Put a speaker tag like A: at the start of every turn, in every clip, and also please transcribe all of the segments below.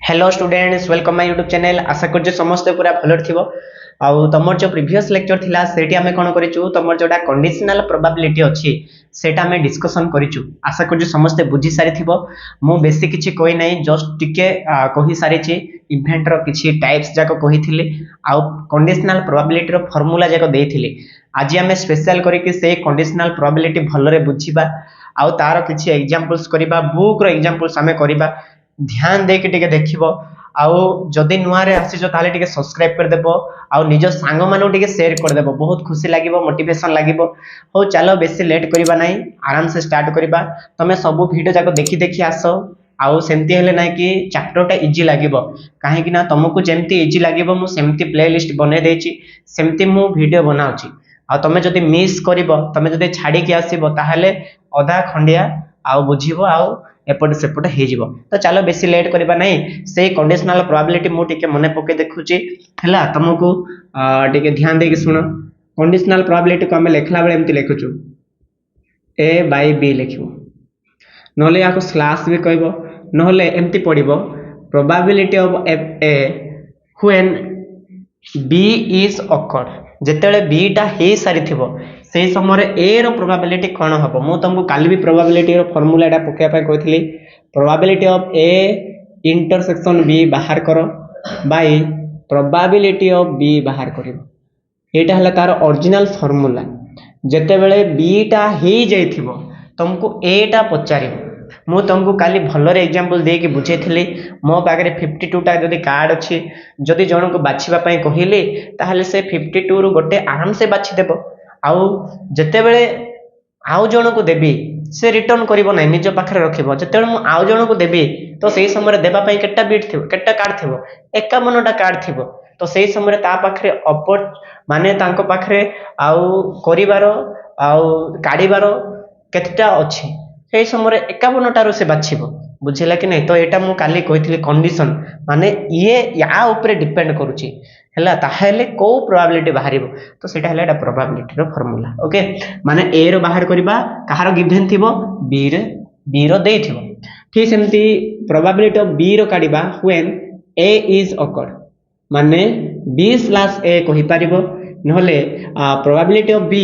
A: Hello students welcome my YouTube channel आशा कर समस्त पूरा भल थी आउ तुम जो प्रीवियस लेक्चर थिला सेठी आमे कोन करिचु तुम जोटा कंडीशनल प्रोबेबिलिटी अछि सेटा आमे डिस्कशन करिचु आशा कर समस्त बुझी सारी थिबो मु बेसी किछि कोइ नै जस्ट टिके कहि सारी छि इवेंट रो किछि टाइप्स जाको कहिथिले आउ कंडीशनल प्रोबेबिलिटी रो फार्मूला जाको देथिले आज आमे स्पेशल करी कि से कंडीशनल प्रोबेबिलिटी भलरे बुझिबा आउ तार किछि एग्जांपल्स करिबा बुक रो एग्जांपल्स आमे करिबा ध्यान दे के टिके देखिबो आउ जदी नुआ रे आसीजो ताले टिके सब्सक्राइब कर देबो आउ निजो सांग मानो टिके शेयर कर देबो बहुत खुशी लागिबो मोटिवेशन लागिबो हो चलो बेसी लेट करिबा नै आराम से स्टार्ट करिबा तमे सब वीडियो जाको देखि देखि आसो आउ सेमती हेले नै कि चैप्टर टा इजी लागिबो काहे कि ना तुमको जेमती इजी लागिबो मु सेमती प्लेलिस्ट बने देछि सेमती मु वीडियो बनाउछि आ तमे जदी मिस करिबो तमे जदी छाडी के आसीबो ताहाले आधा खंडिया आउ बुझिबो आउ एपट सेपट हे जिवो तो चलो बेसी लेट करबा नै से कंडीशनल प्रोबेबिलिटी मु टिके मने पके देखुची हला तुमको टिके ध्यान दे के सुनो कंडीशनल प्रोबेबिलिटी को हम लेखला बेले एमति लेखुछु a by b लेखिबो नले याको स्लैश भी कहबो नले एमति पडिबो probability of a when b is occurred जेतेले b टा हे सारी थिबो से समय a रो प्रोबेबिलिटी कोन हबो मु तुमको काली भी प्रोबेबिलिटी रो फार्मूला एटा पकेया पय कहथली probability of a intersection b बाहर करो बाय प्रोबेबिलिटी ऑफ b बाहर करिवो एटा हला तार ओरिजिनल फार्मूला जेते बेले b टा हे जाइथिबो तुमको a टा पचारिबो मु तुमको काली भलरे एग्जांपल दे के बुझेथली मो पागरे 52 टा जदी कार्ड अछि जदी जण को बाछिबा पय कहिले ताहले से 52 रु गोटे आराम से बाछि देबो आउ जते बेले आउ जण को देबी से रिटर्न करिवो नै निज पाखरे रखिबो जते बेले मु आउ जण को देबी तो सेही समय देबा पय केटा बिट थिबो केटा कार्ड थिबो 51 टा कार्ड थिबो तो सेही समय ता पाखरे अपर माने तांको पाखरे आउ करिवारो आउ काडीवारो केतटा अछि सेही समय 51 टारो से बाछिबो बुझिला कि नै तो एटा मु काली कहितली कंडीशन माने ये या ऊपर डिपेंड करूची हला ताहेले को प्रोबेबिलिटी बाहरिबो तो सेटा हला एटा प्रोबेबिलिटी रो फार्मूला ओके माने a रो बाहर करिबा कहारो गिवन थिबो b रो देथिबो ठीक सेमती प्रोबेबिलिटी ऑफ b रो काडिबा व्हेन a इज occurred माने b/a कहि पारिबो नहले probability of b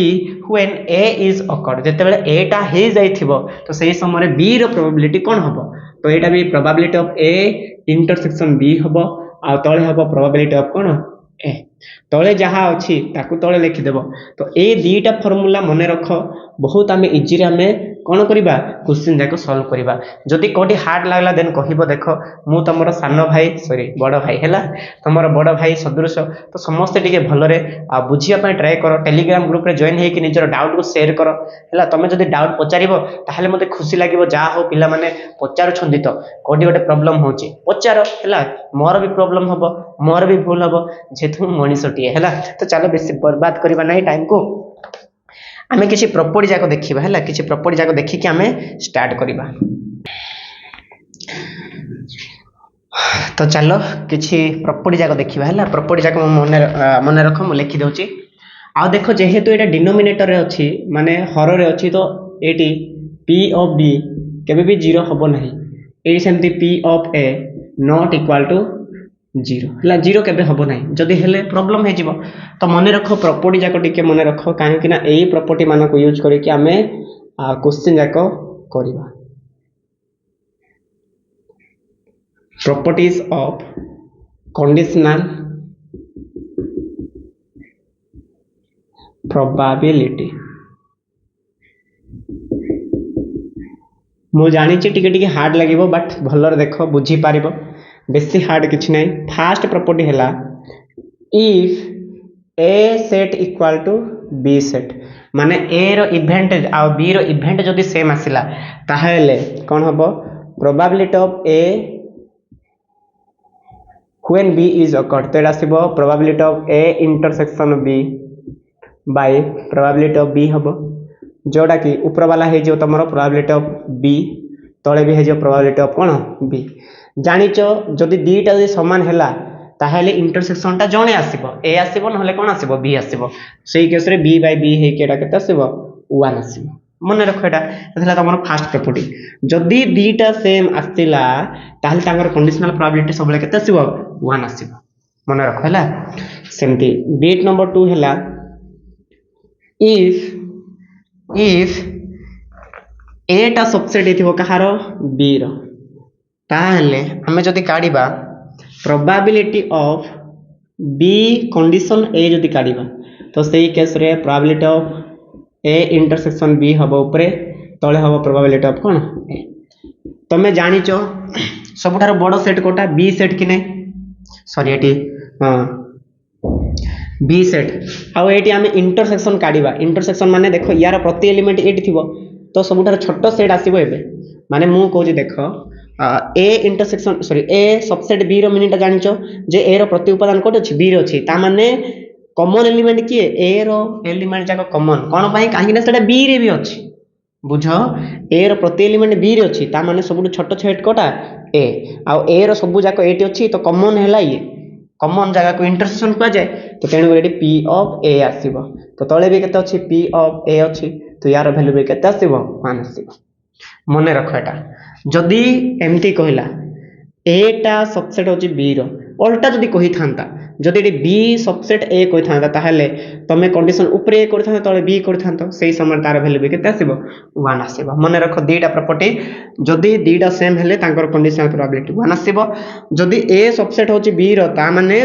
A: when a is occurred जेते बेले a टा हे जाइथिबो तो सेही समय b रो प्रोबेबिलिटी कोन हबो तो एटा भी probability of a intersection b हबो आ तळे हबो प्रोबेबिलिटी ऑफ कोन ए तळे जहा अछि ताकू तळे लिखि देबो तो ए दीटा फार्मूला मने रखो बहुत आमे इजी रे आमे कोन करिबा क्वेश्चन जाको सॉल्व करिबा जदी कोठी हार्ड लागला देन कहिबो देखो मु तमरो सानो भाई सॉरी बड़ भाई हैला तमरो बड़ भाई सदृश तो समस्त टिके भलरे आ बुझिया पय ट्राई करो टेलीग्राम ग्रुप रे जॉइन हे कि निजर डाउट को शेयर करो हैला तमे जदी डाउट पचारिबो ताहाले मते खुशी लागिबो जा हो पिला माने पचारु छंदी तो कोठी गोटे प्रॉब्लम होची पचारो हैला मोर भी प्रॉब्लम हबो मोर भी भूल हबो जेथु मनीषटी हैला तो चलो बेसी बर्बाद करबा नै टाइम को आमे किछि प्रॉपर्टी जाको देखिबा हैला किछि प्रॉपर्टी जाको देखि के आमे स्टार्ट करिबा तो चलो किछि प्रॉपर्टी जाको देखिबा हैला प्रॉपर्टी जाको मने रखो मु लिखि दोची आ देखो जेहेतु एटा डिनोमिनेटर रे अछि माने हर रे अछि तो एटी p ऑफ b केबे भी 0 हबो नहीं ए सेमती p of a not equal to 0 हला 0 केबे हबो नहीं जदी हेले प्रॉब्लम हे जिवो तो मने रखो प्रॉपर्टी जाको टिके मने रखो काहे कि ना एई प्रॉपर्टी मानो को यूज करी कि हमें क्वेश्चन जाको करिबा प्रॉपर्टीज ऑफ कंडीशनल प्रोबेबिलिटी मु जानि छि टिके टिके हार्ड लागिवो बट भलर देखो बुझी पारिबो बेसी हार्ड किछ नै फर्स्ट प्रॉपर्टी हैला if a set equal to b set माने a रो इवेंट आ b रो इवेंट जदी सेम आसिला ताहेले कोन हबो probability of a when b is occurred तेरा सिबो probability of a intersection b by probability of b हबो जोडा कि ऊपर वाला हे जो तमरो प्रोबेबिलिटी ऑफ b तळे भी हे जो प्रोबेबिलिटी ऑफ कोन b जानिचो जदी दीटा जदी समान हैला ताहेले इंटरसेक्शन टा जणे आसीबो a आसीबो नहले कोन आसीबो b आसीबो सेही केस रे b by b हे केटा केटा आसीबो 1 आसीबो मन रख एटा तुम फास्ट पेपर जदि दीटा सेम आसला कंडीशनल प्रोबेबिलिटी सब केते आसीबो 1 आसीबो मन रख है सेमती बीट नंबर 2 है इफ ए टा सबसेट हेतिबो कहार बी रो ताहले हमें जदि काढिबा probability of B condition A जदि काढिबा तो सही केस रे probability of A intersection B हबो ऊपर तळे हबो प्रोबेबिलिटी ऑफ कोन ए तमे जानिचो सबठार बड़ सेट कोटा बी सेट कि नै सॉरी एटी हां बी सेट आ एटी हमें इंटरसेक्शन काढिबा इंटरसेक्शन माने देखो यार प्रति एलिमेंट एटी थिबो तो सबठार छोट सेट आसीबो एबे माने मु कहूची देखो A intersection sorry A subset B रो मीनिंग जानिचो जे ए रो प्रति उपादान कोट अछि बी रो अछि ता माने कॉमन एलिमेंट किए ए रो एलिमेंट जाको कॉमन कोन पई काहे ना सेटा बी रे भी अछि बुझो ए रो प्रति एलिमेंट बी रे अछि ता माने सबु छोट सेट कोटा ए आ ए रो सबु जाको एटी अछि तो कॉमन हैला ये कॉमन जगह को इंटरसेक्शन को जाए तो तेणु एटी पी ऑफ ए आसीबो तो तळे भी केते अछि पी ऑफ ए अछि तो यार वैल्यू भी केते आसीबो 1 आसीबो मने रख एटा जदि एमती कहला एटा सबसेट होची बी रो उल्टा जदि कहि थांता जदि एटी बी सबसेट ए कहि थांता ताहले तमे कंडीशन ऊपर ए करि थांता तळे बी करि थांता सेही समय तार वैल्यू भी केते आसीबो 1 आसीबो मने रख दीटा प्रॉपर्टी जदि दीटा सेम हेले तांकर कंडीशनल प्रोबेबिलिटी 1 आसीबो जदि ए सबसेट होची बी रो ता माने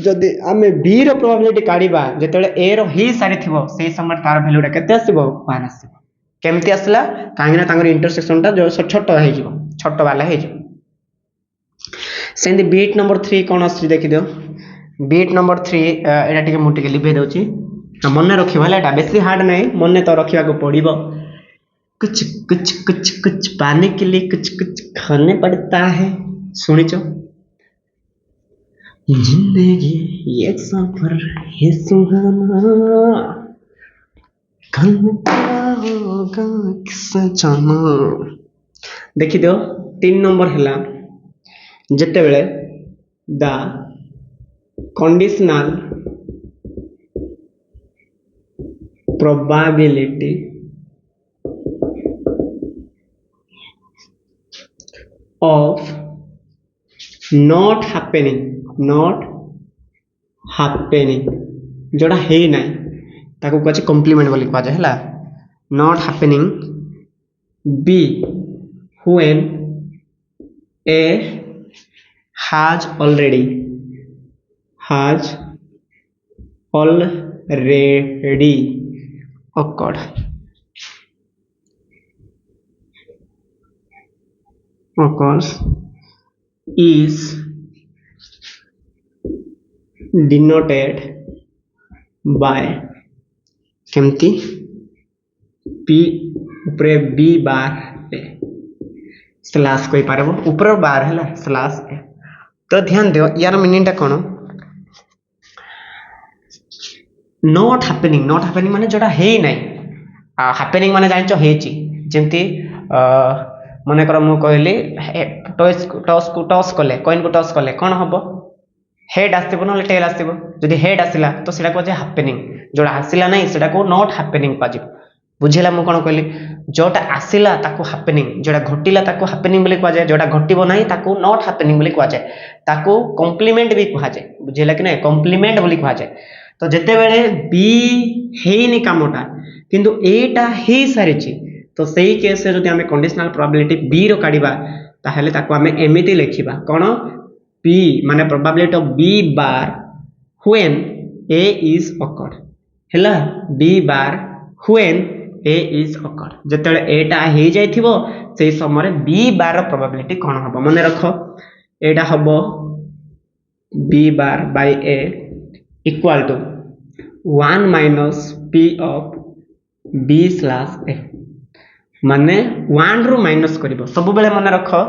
A: जदि हमें बी रो प्रोबेबिलिटी काढिबा जेतळे ए रो ही सारी थिबो सेही समय तार वैल्यू केते आसीबो 1 आसीबो केमती आसला काहेना तांकर इंटरसेक्शन टा जो छोट हे जिवो छोट वाला हे जिवो सेंदी बीट नंबर 3 कोन आसी देखि दियो बीट नंबर 3 एटा टिके मु टिके लिभे दउची मने रखिबा एटा बेसी हार्ड नै मने तो रखिबा को पड़िबो कुछ कुछ कुछ कुछ पाने के लिए कुछ कुछ खाने पड़ता है सुनिचो जिंदगी एक सफर है सुहाना कल क्या होगा किसे जाना देखि दियो 3 नंबर हैला जेते बेले the conditional probability of not happening जोड़ा है ना ताको कछ कॉम्प्लीमेंट बोली कहा जाय हला not happening B when A has already occurred occurs is denoted by केमती p ऊपर b बार स्लैश कोई पारबो ऊपर बार हैला स्लैश ए तो ध्यान दियो यार मीनिंग टा कोन नॉट हैपनिंग माने जोड़ा हे नै हैपनिंग माने जानिचो हेची जेंती माने कर मु कहली टॉस कले कॉइन को टॉस कले कोन हबो हेड आसीबो न टेल आसीबो जदी हेड आसिला तो सेटा को जे हैपनिंग जोड़ा आसिला नै सेटा को नॉट हैपनिंग पाजिबो बुझिला मु कोन कहली जोटा आसिला ताको हैपनिंग जोटा घटिला ताको हैपनिंग बोली कहा जाय जोटा घटिबो नाही ताको नॉट हैपनिंग बोली कहा जाय ताको कॉम्प्लीमेंट भी कहा जाय बुझिला कि नै कॉम्प्लीमेंट बोली कहा जाय तो जेते बेले बी हेनी कामटा किंतु एटा हे सारिछि तो सही केस रे जदि हमें कंडीशनल प्रोबेबिलिटी बी रो काढिबा ताहले ताको हमें एमिति लिखिबा कोन p माने probability of b bar when a is occurred हैला b bar when a is occurred जेतेले एटा हे जाइथिबो सेही समय b बार रो प्रोबेबिलिटी कोन हबो मने रखो एटा हबो b bar by a equal to 1 minus p of b slash a माने 1 रो माइनस करिवो सब बेले मने रखो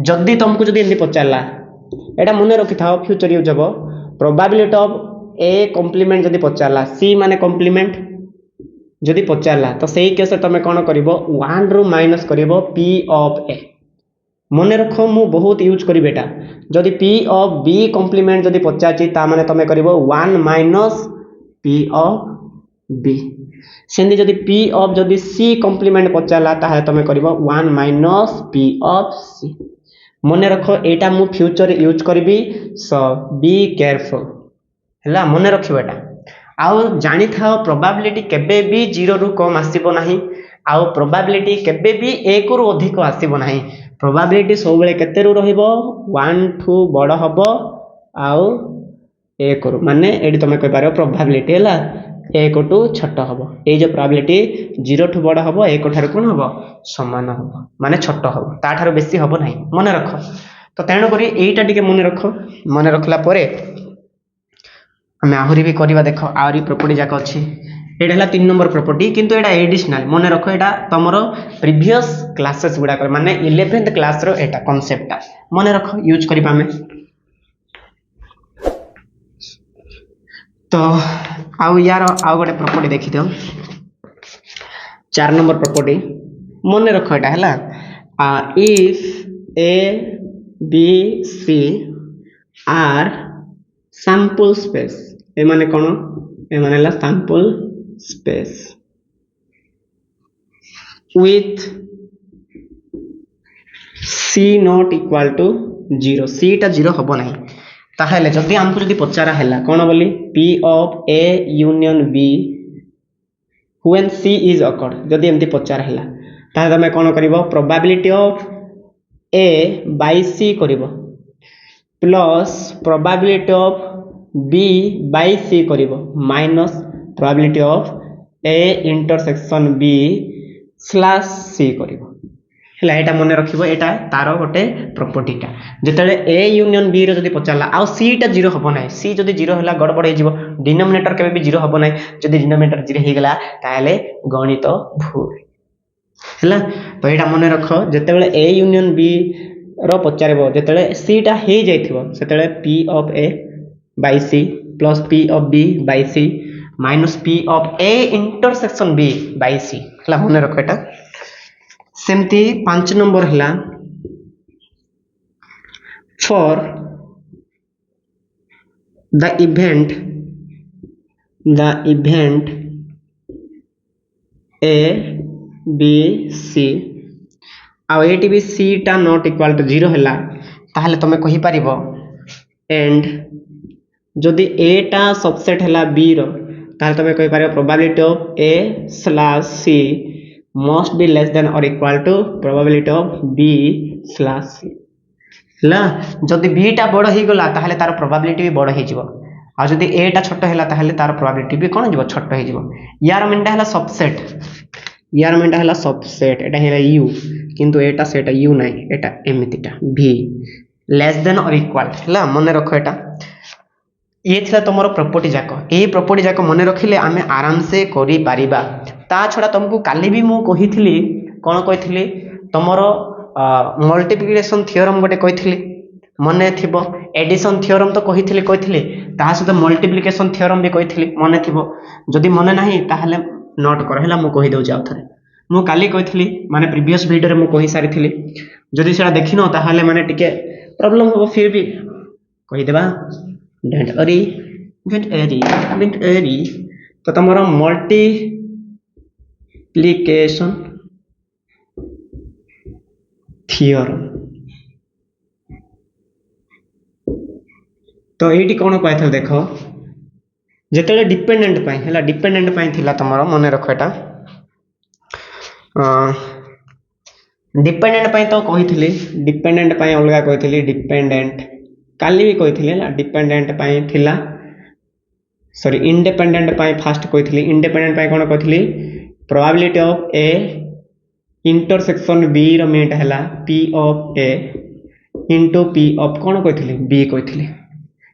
A: जदी तुमको जदी एंदी पचारला एटा मने रखि थाओ फ्यूचर यूज हबो प्रोबेबिलिटी ऑफ a कॉम्प्लीमेंट जदी पचारला c माने कॉम्प्लीमेंट जदी पचारला तो सही केस तमे कोन करिवो 1 rho minus करिवो p of a मने रखो मु बहुत यूज करी बेटा जदी p ऑफ b कॉम्प्लीमेंट जदी पचाची ता माने तमे करिवो 1 माइनस p ऑफ b सेमती जदि p ऑफ जदि c कॉम्प्लीमेंट पचाला ताहे तमे करबो 1 माइनस p ऑफ c मने रखो एटा मु फ्यूचर यूज करबी सो बी केयरफुल हैला मने रखिबो एटा आउ जानि थाओ प्रोबेबिलिटी केबे भी 0 रु कम आसीबो नाही आउ प्रोबेबिलिटी केबे भी 1 रु अधिक आसीबो नाही प्रोबेबिलिटी सब बेले केते रु रहिबो 1 ठू बड़ हबो आउ 1 रु माने एडी तमे कहि पारो प्रोबेबिलिटी हैला 1 टू छोट हबो ए जो प्रोबेबिलिटी 0 ठू बड़ हबो 1 ठार कोन हबो समान हबो माने छोट हबो ता ठार बेसी हबो नाही मने रखो तो तेणु करी एटा टिके मने रखो मने रखला परे हमें आहुरी भी करवा देख आहुरी प्रॉपर्टी जाक अच्छी एटा हला 3 नंबर प्रॉपर्टी किंतु एटा एडिशनल मने रखो एटा तमरो प्रीवियस क्लासेस गुडा कर माने 11th क्लास रो एटा कांसेप्ट मने रखो यूज करि पामे तो आउ यार आउ गोटे प्रॉपर्टी देखि दियो 4 नंबर प्रॉपर्टी मने रखो एटा हला if A B C are sample space A माने कोन ए माने ला sample space with c not equal to 0 c टा 0 हबो नाही ताहेले जदि हमको जदि पचारा हैला कोन बोली p of a union b when c is occurred जदि एमती पचारा हैला ताहे तमे कोन करिवो probability of a by c करिवो plus probability of b by c करिवो minus probability of a intersection b slash c करिवो हैला एटा मने रखिबो एटा तारो गोटे प्रॉपर्टीटा जेतले a यूनियन b रो जदि पचाला आ c टा 0 हबो नै c जदि 0 होला गड़बड़ हे जिवो डिनोमिनेटर केबे भी 0 हबो नै जदि डिनोमिनेटर 0 हे गेला ताले गणित भूल हैला तो एटा मने रखो जेतेबेले a यूनियन b रो पचारबो जेतेबेले c टा हे जाइथिबो सेतेबेले p of a by c plus p of b by c minus p of a intersection b by c हला मने रखो एटा सेमती 5 नंबर हला for the event a b c आ एटी भी c टा नॉट इक्वल टू 0 हला ताहले तमे कहि परिबो एंड जदि a टा सबसेट हला b रो ताहले तमे कहि परिबो probability of a slash c must be less than or equal to probability of b slash c ला जदि b टा बड़ ही गला ताहले तार प्रोबेबिलिटी भी बड़ ही जिवो आ जदि a टा छोट हैला ताहले तार प्रोबेबिलिटी भी कोन जिवो छोट ही जिवो यार मेनटा हैला सबसेट एटा हैला u किंतु एटा सेटा u नै एटा एमितिटा v लेस देन और इक्वल हैला मने रखो एटा ये थिला तमरो प्रॉपर्टी जाको ए प्रॉपर्टी जाको मने रखिले आमे आराम से करि पारिबा ता छडा तुमको काली भी मु कहिथिली कोन कहिथिली तमरो मल्टीप्लिकेशन थ्योरम गोटे कहिथिली मने थिबो एडिशन थ्योरम तो कहिथिली ता सहित मल्टीप्लिकेशन थ्योरम भी कहिथिली मने थिबो जदि मने नाही ताहले नोट कर हैला मु कहि दउ जाउ थरे मु काली कहिथिली माने प्रीवियस वीडियो रे मु कहि सारिथिली जदि सेडा देखिनो ताहले माने टिके प्रॉब्लम होबो फिर भी कहि देबा डोंट एरी तो तमरो मल्टीप्लिकेशन थ्योरम तो एटी कोन कहथल देखो जेतेले डिपेंडेंट पाई हैला डिपेंडेंट पाई थिला तमरो मने रखो एटा डिपेंडेंट पाई तो कहिथिली डिपेंडेंट पाई अलगा कहिथिली डिपेंडेंट काली भी कहिथिली हैला डिपेंडेंट पाई थिला सॉरी इंडिपेंडेंट पाई फास्ट कहिथिली इंडिपेंडेंट पाई कोन कहिथिली probability of A intersection B रो मीट हैला p of a into p of कोन कहिथिली b कहिथिली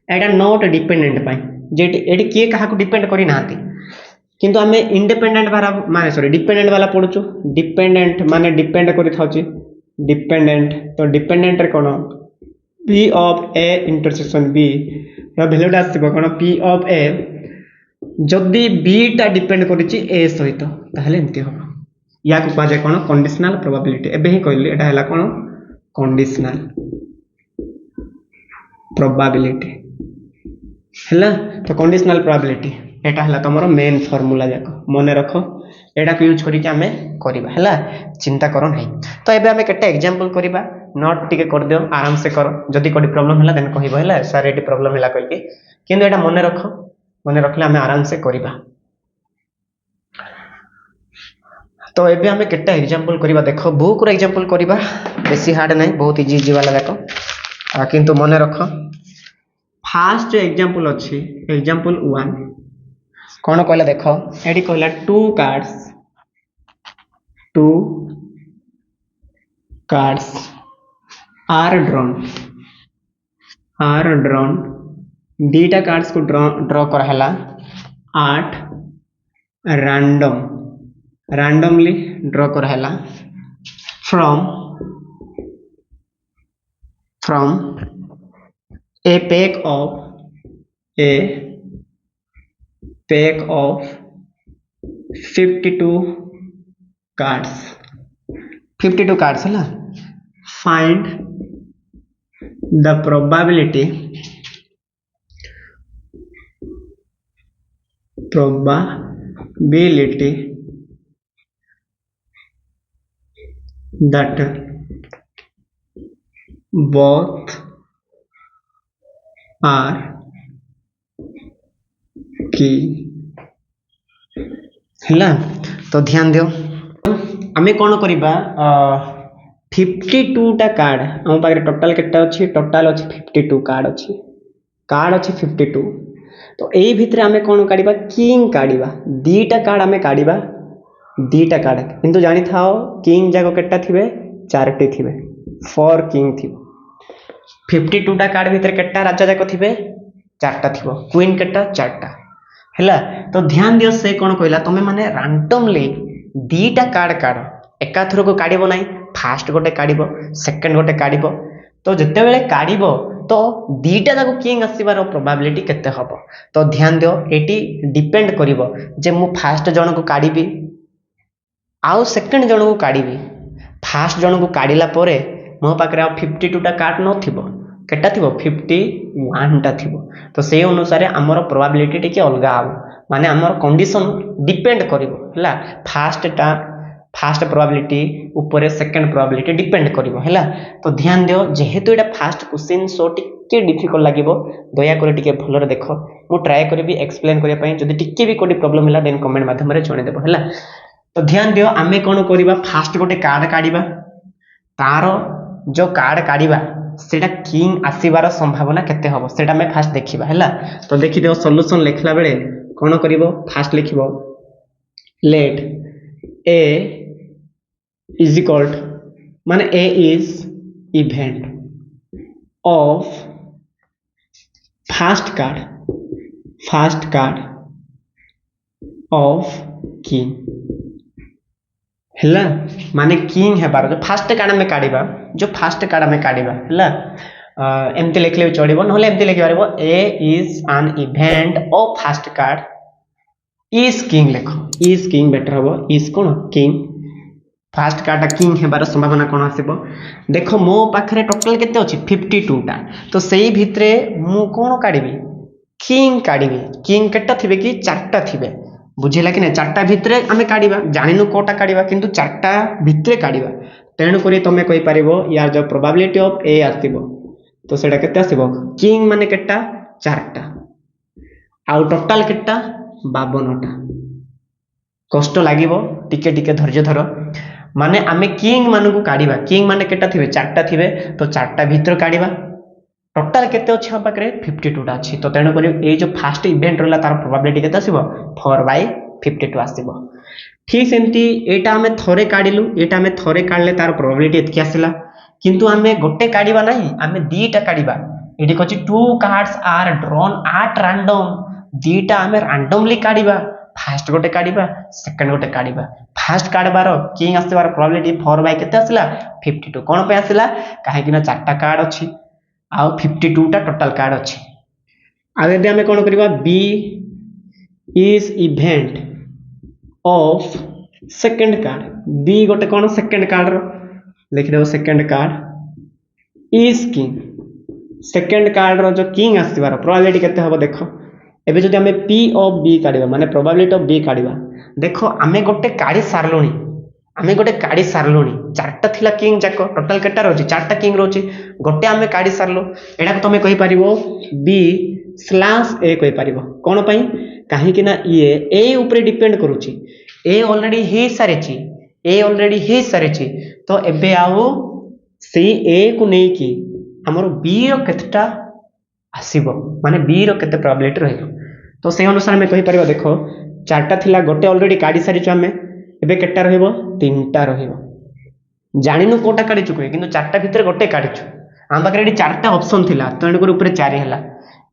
A: एटा नॉट डिपेंडेंट पाई जेटी एटी के काहा को डिपेंड करी नाहती किंतु हमें इंडिपेंडेंट वाला माने सॉरी डिपेंडेंट वाला पढुछु डिपेंडेंट माने डिपेंड करि थाउची डिपेंडेंट तो डिपेंडेंट रे कोन p of a intersection b रो वैल्यूटा आसीबो कोन p ऑफ a जदी b टा डिपेंड करिछि a सहित ताहले एंती हो या को पाजे कोन कंडीशनल प्रोबेबिलिटी एबे ही कहली एटा हला कोन कंडीशनल प्रोबेबिलिटी हला तो कंडीशनल प्रोबेबिलिटी एटा हला तमरो मेन फार्मूला जाक मन रख एटा को यूज करिके हमें करबा हला चिंता करो नहीं तो एबे हमें केटा एग्जांपल करबा नोट टिके कर दियो आराम से करो जदी कोडी प्रॉब्लम हला देन कहबो हला सर एटी प्रॉब्लम हला कहि के किंतु एटा मन रखले हमें आराम से करबा तो एबे हमें केटा एग्जांपल करबा देखो बुक रो एग्जांपल करबा बेसी हार्ड नहीं बहुत इजी इजी वाला देखो किंतु मन रख फास्ट जो एग्जांपल अछि एग्जांपल 1 कौन कहला देखो एडी कहला टू कार्ड्स आर ड्रॉन दीटा कार्ड्स को ड्रॉ कर हला 8 randomly ड्रॉ कर हला from a pack of 52 cards है ना find the probability that both are key है तो ध्यान दियो आमे कौन करिबा 52 टा कार्ड हम पाखे टोटल केटा अछि टोटल अछि 52 कार्ड अछि 52 तो एई भितरे आमे कौन काढिबा किंग काढिबा दीटा कार्ड आमे काढिबा दीटा कार्ड किंतु जानि थाओ किंग जाको केटा थिबे चारटी थिबे 4 किंग थिबे 52 टा कार्ड भितरे केटा राजा जाको थिबे चारटा थिबो क्वीन केटा चारटा हैला तो ध्यान दियो से कौन कहला तमे माने रैंडमली दीटा कार्ड काढ एका थरो को काढिबो नाही फास्ट गोटे काढिबो सेकंड गोटे काढिबो तो जते बेले काढिबो तो दीटा जाको किंग आसीबार प्रोबेबिलिटी केते हबो तो ध्यान दियो एटी डिपेंड करिवो जे मु फास्ट जण को काढिबी आउ सेकंड जण को काढिबी फास्ट जण को काढिला परे मो पाकरे 52 टा कार्ड न थिबो केटा थिबो 51 टा थिबो तो से अनुसार हमर प्रोबेबिलिटी टिके अलगा आबो माने हमर कंडीशन डिपेंड करिवो हला फास्ट प्रोबेबिलिटी ऊपर सेकंड प्रोबेबिलिटी डिपेंड करिवो हला तो ध्यान दियो जेहेतु एटा फास्ट क्वेश्चन सो टिके डिफिकल्ट लागिवो दया करे टिके भलरे देखो मु ट्राई करबी एक्सप्लेन करिया पई जदी टिके भी कोडी प्रॉब्लम हला देन कमेंट माध्यम रे जणे देबो हला तो ध्यान दियो आमे कोन करिबा फास्ट गोटे कार्ड काढिबा तारो जो कार्ड काढिबा सेटा किंग आसीबार संभावना केते हबो सेटा मैं फास्ट देखिबा हला तो देखि दियो सॉल्यूशन लिखला बेले कोन करिवो फास्ट लिखिबो let a is equal to माने a is event of fast card of king हला माने किंग है बार जो फास्ट कार्ड में काढिबा हला एमती लिखले चढ़िबो नहले एमती लिखि पारिबो A is an event of first card is king लिखो इज किंग बेटर हबो इज कोन किंग फास्ट कार्ड किंग हेबार संभावना कोन आसीबो देखो मो पाखरे टोटल केते अछि 52 टा तो सेही भितरे मु कोन काढिबी किंग केटा थिबे कि चारटा थिबे बुझिला कि नै चारटा भितरे हमें काढिबा जानिनु कोटा काढिबा किंतु चारटा भितरे काढिबा तेणु करी तमे कहि पारिबो यार जो प्रोबेबिलिटी ऑफ ए आसीबो तो सेटा केते आसीबो किंग माने केटा चारटा आउ टोटल केटा 52 टा कष्ट लागिबो टिके टिके धैर्य धर माने आमे किंग मानकु काढिबा किंग माने केटा थिबे चारटा थिबे तो चारटा भितर काढिबा टोटल केते अछि हम पाकरे 52 टा अछि तो तेणु करी ए जो फास्ट इवेंट रहला तार प्रोबेबिलिटी केते आसीबो 4/52 आसीबो ठीक सेमती एटा हमें थोरे काढिलु एटा हमें थोरे काढले तार प्रोबेबिलिटी एतकी आसिला किंतु हमें गोटे काढिबा नाही हमें दीटा काढिबा एडी कछि two cards are drawn at random दीटा हमें रैंडमली काढिबा फास्ट गोटे काढिबा सेकंड गोटे काढिबा फास्ट काढबार किंग आसीबार प्रोबेबिलिटी 4 बाय केते आसिला 52 कोन पे आसिला काहे कि ना चारटा कार्ड अछि आ 52 टा टोटल कार्ड अछि आ यदि हमें कोन करबा B is event of second card B गोटे कोन सेकंड कार्ड रो लिख देबो second card is king second card रो जो किंग आसीबार प्रोबेबिलिटी केते हबो देखो एबे जदि आमे पी ऑफ बी काढिबा माने प्रोबेबिलिटी ऑफ बी काढिबा देखो आमे गोटे काढी सारलोनी आमे गोटे काढी सारलोनी चारटा थिला किंग जाक टोटल केटा रहउची चारटा किंग रहउची गोटे आमे काढी सारलो एडा को तमे कहि परिबो बी स्लैश ए कहि परिबो कोन पई काहे कि ना ये ए ऊपर डिपेंड करूची ए ऑलरेडी हे सारेची ए ऑलरेडी हे सारेची तो एबे आउ सी ए को नै की हमर बी रो केतटा आसीबो माने बी रो केते प्रोबेबिलिटी रहइबो तो से अनुसार में कहि परिबा देखो चारटा थिला गोटे ऑलरेडी काढी सारिचो हमें एबे केटा रहइबो तीनटा रहइबो जानिनु कोटा काढी चुके किंतु चारटा भीतर गोटे काढिछु हम पाखरे एडी चारटा ऑप्शन थिला तेणु कर ऊपर 4 हैला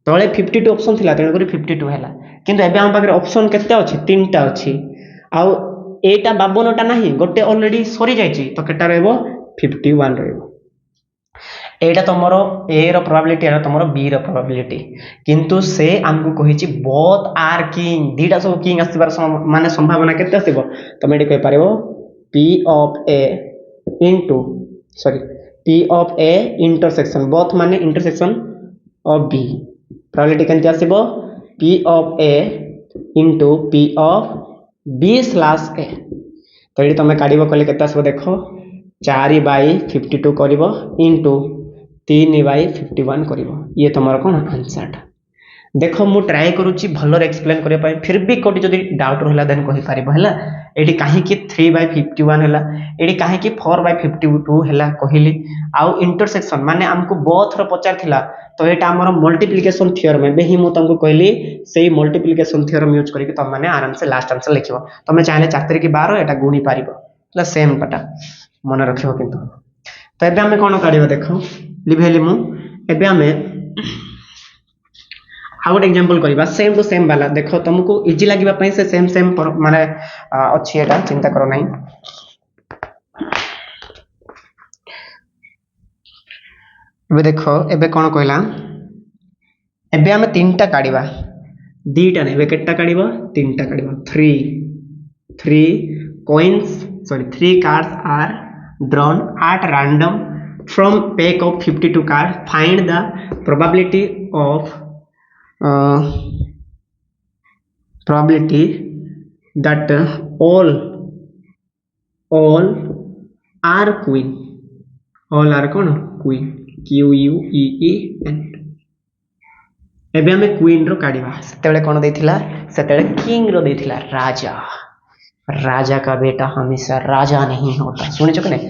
A: तळे 52 ऑप्शन थिला तेणु कर 52 हैला किंतु एबे हम पाखरे ऑप्शन केते अछि तीनटा अछि आ एटा 52 टा नाही गोटे ऑलरेडी सरी जायछि तो केटा रहइबो 51 रहइबो एटा तमरो ए रो प्रोबेबिलिटी एटा तमरो बी रो प्रोबेबिलिटी किंतु से हमको कहिछि बोथ आर किंग दीटा सब किंग आसीबार माने संभावना केते आसीबो तमे एटी कहि पारिबो p of a into sorry p of a intersection both माने इंटरसेक्शन ऑफ b प्रोबेबिलिटी केते आसीबो p of a into p of b slash a तो एटी तमे काढिबो कले केते आसीबो देखो 4/52 करिवो इनटू 3/51 करिवो ये तमरो कोन आंसर देखो मु ट्राई करूची भलर एक्सप्लेन करे पाई फिर भी कोटी जदी डाउट रहला देन कहि पारिबो हला एडी काहे कि 3/51 हला एडी काहे कि 4/52 हला कहिली आउ इंटरसेक्शन माने हमको बोथ रो पचार थिला तो एटा हमर मल्टीप्लिकेशन थ्योरम बे ही मु तुमको कहली सेही मल्टीप्लिकेशन थ्योरम यूज करके तुम माने आराम से लास्ट आंसर लिखिबो तमे चाहे 4 3 की 12 एटा गुणी पारिबो ला सेम पटा मन रखिबो किंतु तो एबे हमें कोन काढिबो देखो लिभेली मु एबे हमें आ गोटे एग्जांपल करबा सेम टू सेम वाला देखो तुमको इजी लागिबा पई से सेम सेम माने अछि एटा चिंता करो नाही एबे देखो एबे कोन कहला एबे हमें तीनटा काढिबा दीटा नै एबे केटा काढिबा तीनटा काढिबा 3 coins sorry 3 cards are drawn at random from pack of 52 cards find the probability that all are queen all are कौन queen q u e e n एबे हमें क्वीन रो काढिबा सेतेले कोन देथिला सेतेले किंग रो देथिला राजा राजा का बेटा हमेशा राजा नहीं होता सुनि छ कि नहीं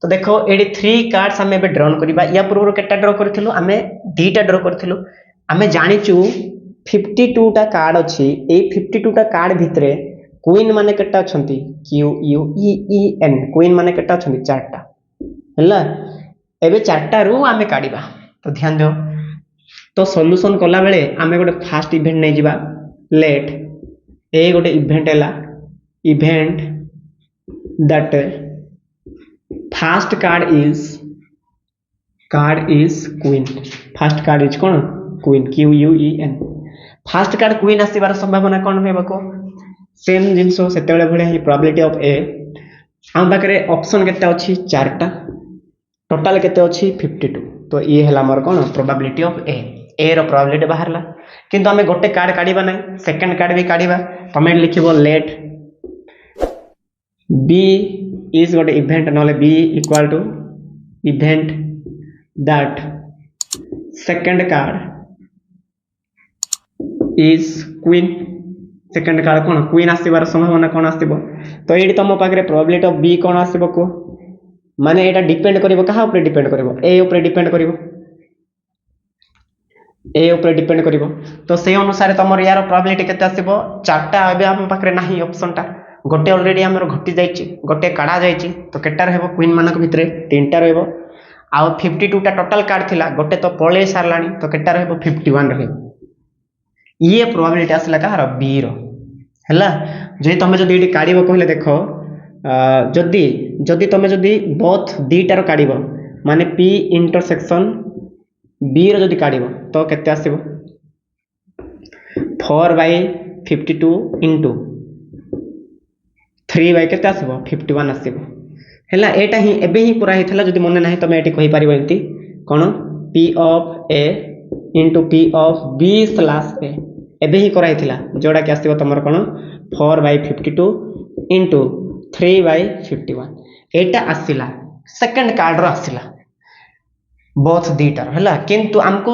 A: तो देखो एडी 3 कार्ड्स हमें बे ड्रॉ करबा या पूर्व केटा ड्रॉ करथिलु हमें दीटा ड्रॉ करथिलु हमें जानि छु 52 टा कार्ड अछि ए 52 टा कार्ड भितरे क्वीन माने केटा अछंती q u e e n queen माने केटा अछंती चारटा हला एबे चारटा रू हमें काढिबा तो ध्यान दो तो सॉल्यूशन कला बेले हमें गोटे फास्ट इवेंट नै जिबा लेट ए गोटे इवेंट हैला event that first card is queen first card is कौन queen q u e n first card queen आसीबार संभावना कौन हेबा को सेम जिंसो सेतेबेले भले ही प्रोबेबिलिटी ऑफ a हम बाकरे ऑप्शन केते अछि चारटा टोटल केते अछि 52 तो ये हला हमर कौन प्रोबेबिलिटी ऑफ a रो प्रोबेबिलिटी बाहरला किंतु हमें गोटे कार्ड काढिबा नै सेकंड कार्ड भी काढिबा तमे लिखिबो late b is got event नले b equal to event that second card is queen second card cone queen आसीबार संभावना कोन आसीबो तो एडी तम पाखरे प्रोबेबिलिटी ऑफ b कोन आसीबो को माने एटा डिपेंड करिवो कहा ऊपर डिपेंड करिवो a ऊपर डिपेंड करिवो ए ऊपर डिपेंड करिवो तो से अनुसार तमर यार प्रोबेबिलिटी केते आसीबो चारटा एबे हम पाखरे नाही ऑप्शन टा गोटे ऑलरेडी हमर घटी जायछि गोटे काढा जायछि तो केटा रहबो क्वीन मानक भितरे तीनटा रहबो आ 52 टा टोटल कार्ड थिला गोटे तो पळे सारलानी तो केटा रहबो 51 रहबो ये प्रोबेबिलिटी आसला कहार बी रो हला जे तमे जदी एडी काढिबो कहले देखो जदी तमे जदी बोथ दीटार काढिबो माने p इंटरसेक्शन b रो जदी काढिबो तो केते आसीबो 4/52 इनटू 3 बाय केते आसीबो 51 आसीबो हैला एटा ही एबे ही पूरा हेथला जदी मने नाही तमे एटी कहि पारिबो एंती कोन p of a into p of b slash a एबे ही कराई थिला जोड़ा कि आस्तिबो तमर कोन 4/52 इंटू 3/51 एटा आसिला सेकंड कार्ड रो आसिला बोथ दीटार हला किंतु हमको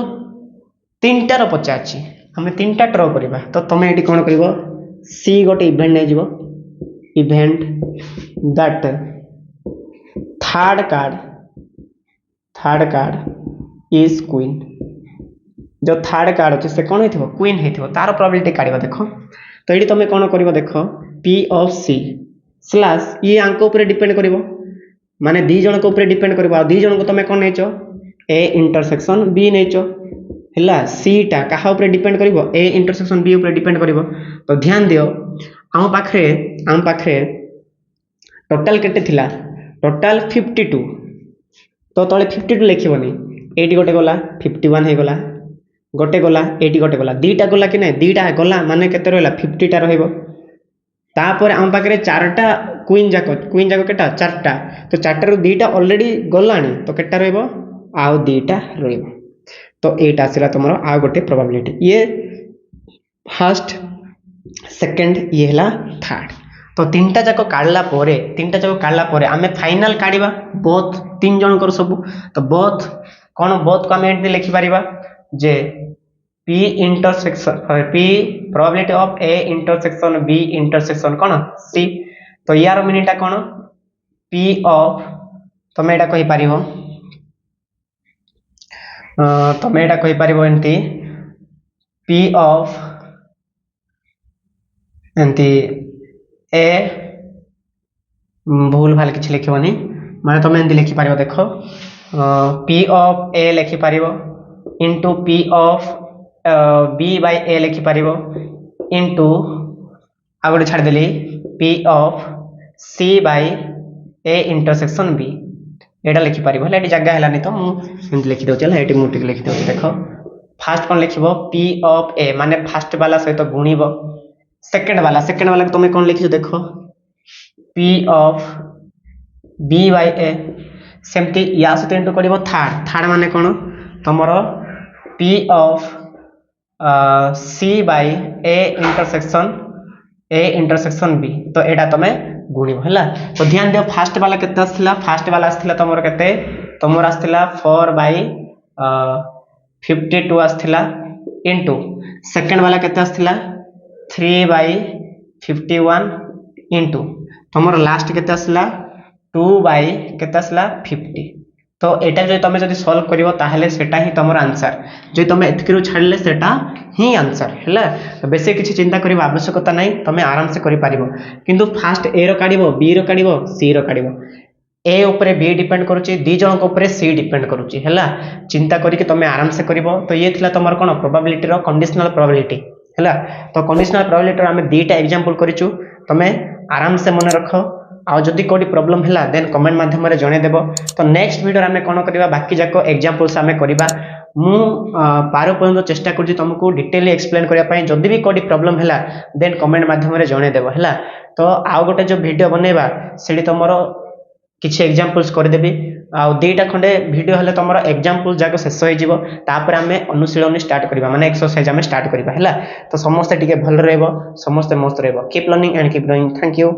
A: तीनटा रो पचाची हमें तीनटा ड्रॉ करबा तो तमे एटी कोन करबो सी गोटे इवेंट नै जीवो event that third card is queen जो थर्ड कार्ड अच्छे से कौन हो क्वीन हो तार प्रोबेबिलिटी काढ़ा देख तो ये तुम कौन कर देख पी ऑफ सी स्लैश ये आंक ऊपर डिपेंड कर माने दी जन को ऊपर डिपेंड कर दी जन को तुम कौन नहीं ए इंटरसेक्शन बी नहीं है सी टा क्या ऊपर डिपेंड कर ए इंटरसेक्शन बी ऊपर डिपेंड कर तो ध्यान दियो आम पाखे टोटाल केते थिला टोटाल 52 तो तले 52 लिखबनी एटी गोटे गला 51 हो गला गोटे गला एटी गोटे गला दीटा गला कि नहीं दीटा गला माने केते रहला 50 टा रहइबो तापर आम पाखे चारटा क्वीन जाक केटा चारटा तो चारटा रु दीटा ऑलरेडी गलानी तो केटा रहइबो आउ दीटा रहइबो तो एटा आसिला तुमरो आ गोटे प्रोबेबिलिटी ये फर्स्ट सेकंड ये हला थर्ड तो तीनटा जाक काढला परे आमे फाइनल काढिबा बोथ तीन जन कर सब तो बोथ कोन बोथ को आमे एंटी लिखि परिबा जे P intersection P probability of A intersection B intersection cone C तो यार मिनिटा कोन P ऑफ तमे एटा कहि परिबो एंती P ऑफ एंती ए भूल भाल किछ लिखबनी माने तमे एंती लिखि परिबो देखो P ऑफ A लिखि परिबो into P of B by A लिखि परिबो इंटू आगोटे छाड़ देली P of C by A intersection B एटा लिखि परिबो हला एटी जगह हलानी तो मु एंती लिखि दउ चला एटी मुटिक लिखि दउ देखो फर्स्ट कोन लिखिबो P ऑफ A माने फर्स्ट वाला सहित गुणिबो सेकंड वाला को तुम कौन लिखियो देखो P of B by A सेमती या सहित इंटू करिवो थर्ड माने कोन तमरो P of C by A intersection B तो एटा तमे गुणिबो हला तो ध्यान दियो फर्स्ट वाला केते आस्थिला तमरो केते तमरो आस्थिला 4/52 आस्थिला इंटू सेकंड वाला केते आस्थिला 3/51 इंटू तुमर लास्ट केते आसला 2/50 तो एटा जो तुम जब सॉल्व करिवो ताहले सेटा ही तुमर आंसर जो तुम एतकिरु छाड़ले सेटा ही आंसर हैला तो बेसी किछि चिंता करिवा आवश्यकता नहीं तुम आराम से करि पारिबो किंतु फास्ट ए रो काढिबो बी रो काढिबो सी रो काढिबो ए ऊपर बी डिपेंड करूची दी जन को ऊपर सी डिपेंड करूची हैला चिंता करिके तुम आराम से करिवो तो ये थिला तुमर कोन प्रोबेबिलिटी रो कंडीशनल प्रोबेबिलिटी हैला तो कंडीशनल प्रोबेबिलिटी आमे दीटा एग्जांपल करिचु तुम आराम से मन रख आ जदि कोडी प्रॉब्लम हैला देन कमेंट माध्यम रे जणे देबो तो नेक्स्ट वीडियो रे हमें कोन करबा बाकी जाको एग्जांपल्स हमें करबा मु पारो पर्यंत चेष्टा करछि तुमको डिटेली एक्सप्लेन करिया पई जदि भी कोडी प्रॉब्लम हैला देन कमेंट माध्यम रे जणे देबो हैला तो आ गोटे जो वीडियो बनेबा सेडी तमरो किछि एग्जांपल्स कर देबी आ दुईटा खंडे वीडियो हेले तमरो एग्जांपल जाको शेष होई जीवो तापर हमें अनुशीलन स्टार्ट करबा माने एक्सरसाइज हमें स्टार्ट करबा हैला तो समस्त टिके भल रहबो समस्त मस्त रहबो keep learning and keep growing thank you.